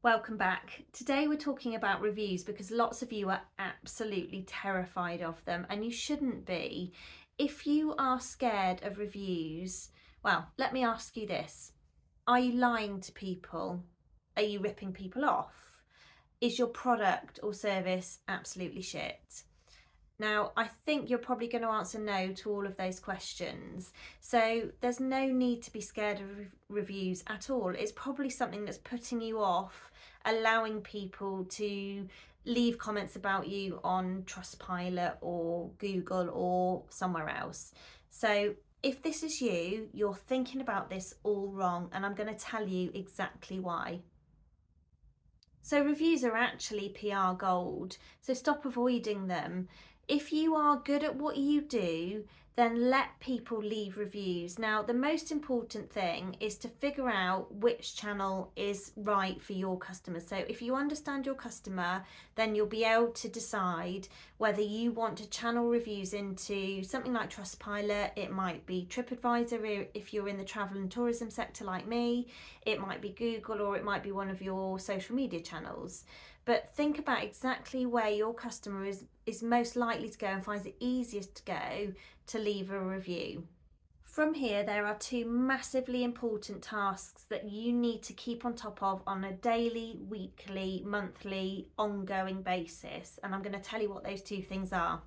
Welcome back. Today we're talking about reviews because lots of you are absolutely terrified of them, and you shouldn't be. If you are scared of reviews, well, let me ask you this. Are you lying to people? Are you ripping people off? Is your product or service absolutely shit? Now, I think you're probably going to answer no to all of those questions. So there's no need to be scared of reviews at all. It's probably something that's putting you off allowing people to leave comments about you on Trustpilot or Google or somewhere else. So if this is you, you're thinking about this all wrong, and I'm going to tell you exactly why. So reviews are actually PR gold, so stop avoiding them. If you are good at what you do, then let people leave reviews. Now, the most important thing is to figure out which channel is right for your customer. So if you understand your customer, then you'll be able to decide whether you want to channel reviews into something like Trustpilot. It might be TripAdvisor if you're in the travel and tourism sector like me. It might be Google, or it might be one of your social media channels. But think about exactly where your customer is most likely to go and finds it easiest to go to leave a review. From here, there are two massively important tasks that you need to keep on top of on a daily, weekly, monthly, ongoing basis. And I'm going to tell you what those two things are.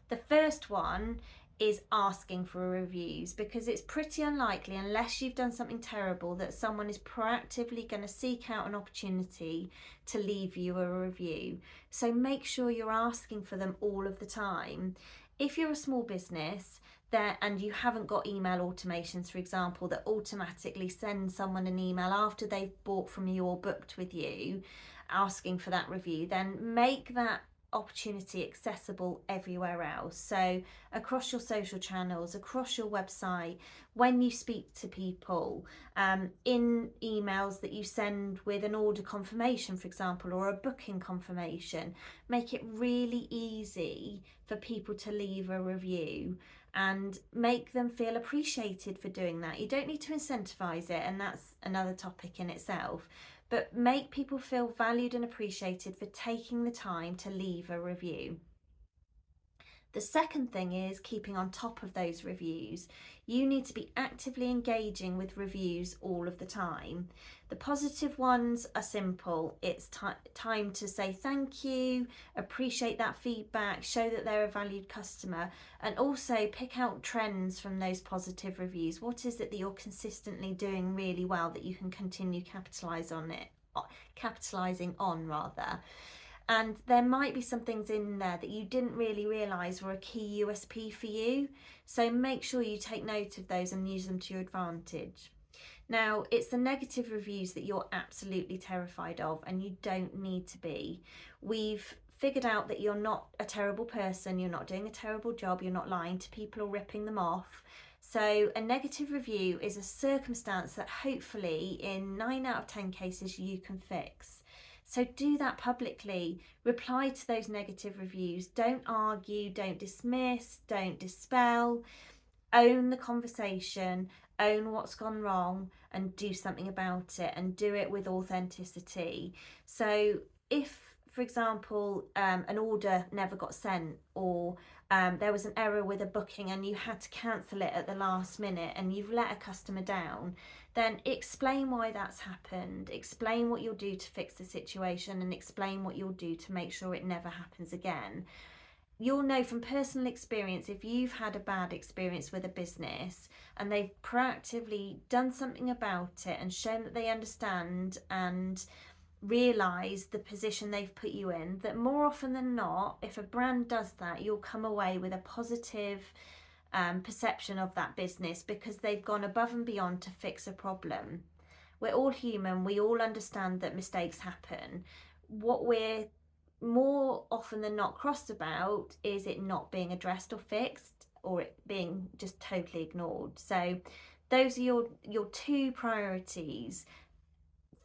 The first one is asking for reviews, because it's pretty unlikely, unless you've done something terrible, that someone is proactively going to seek out an opportunity to leave you a review. So make sure you're asking for them all of the time. If you're a small business there and you haven't got email automations, for example, that automatically send someone an email after they've bought from you or booked with you asking for that review, then make that opportunity accessible everywhere else. So across your social channels, across your website, when you speak to people, in emails that you send with an order confirmation, for example, or a booking confirmation, make it really easy for people to leave a review and make them feel appreciated for doing that. You don't need to incentivize it, and that's another topic in itself, but make people feel valued and appreciated for taking the time to leave a review. The second thing is keeping on top of those reviews. You need to be actively engaging with reviews all of the time. The positive ones are simple. It's time to say thank you, appreciate that feedback, show that they're a valued customer, and also pick out trends from those positive reviews. What is it that you're consistently doing really well that you can continue capitalizing on rather? And there might be some things in there that you didn't really realise were a key USP for you. So make sure you take note of those and use them to your advantage. Now, it's the negative reviews that you're absolutely terrified of, and you don't need to be. We've figured out that you're not a terrible person, you're not doing a terrible job, you're not lying to people or ripping them off. So a negative review is a circumstance that hopefully in 9 out of 10 cases you can fix. So do that publicly. Reply to those negative reviews. Don't argue, don't dismiss, don't dispel. Own the conversation, own what's gone wrong, and do something about it, and do it with authenticity. So if, for example, an order never got sent, or there was an error with a booking and you had to cancel it at the last minute and you've let a customer down, then explain why that's happened, explain what you'll do to fix the situation, and explain what you'll do to make sure it never happens again. You'll know from personal experience, if you've had a bad experience with a business and they've proactively done something about it and shown that they understand and realise the position they've put you in, that more often than not, if a brand does that, you'll come away with a positive perception of that business, because they've gone above and beyond to fix a problem. We're all human, we all understand that mistakes happen. What we're more often than not crossed about is it not being addressed or fixed, or it being just totally ignored. So those are your two priorities.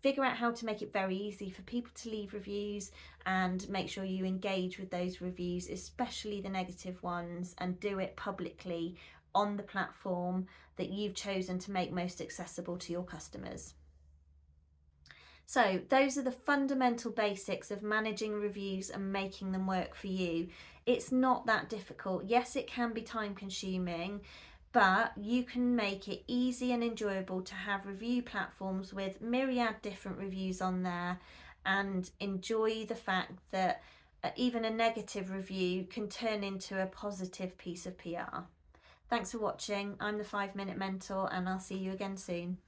Figure out how to make it very easy for people to leave reviews, and make sure you engage with those reviews, especially the negative ones, and do it publicly on the platform that you've chosen to make most accessible to your customers. So those are the fundamental basics of managing reviews and making them work for you. It's not that difficult. Yes, it can be time consuming, but you can make it easy and enjoyable to have review platforms with myriad different reviews on there, and enjoy the fact that even a negative review can turn into a positive piece of PR. Thanks for watching. I'm the 5 Minute Mentor, and I'll see you again soon.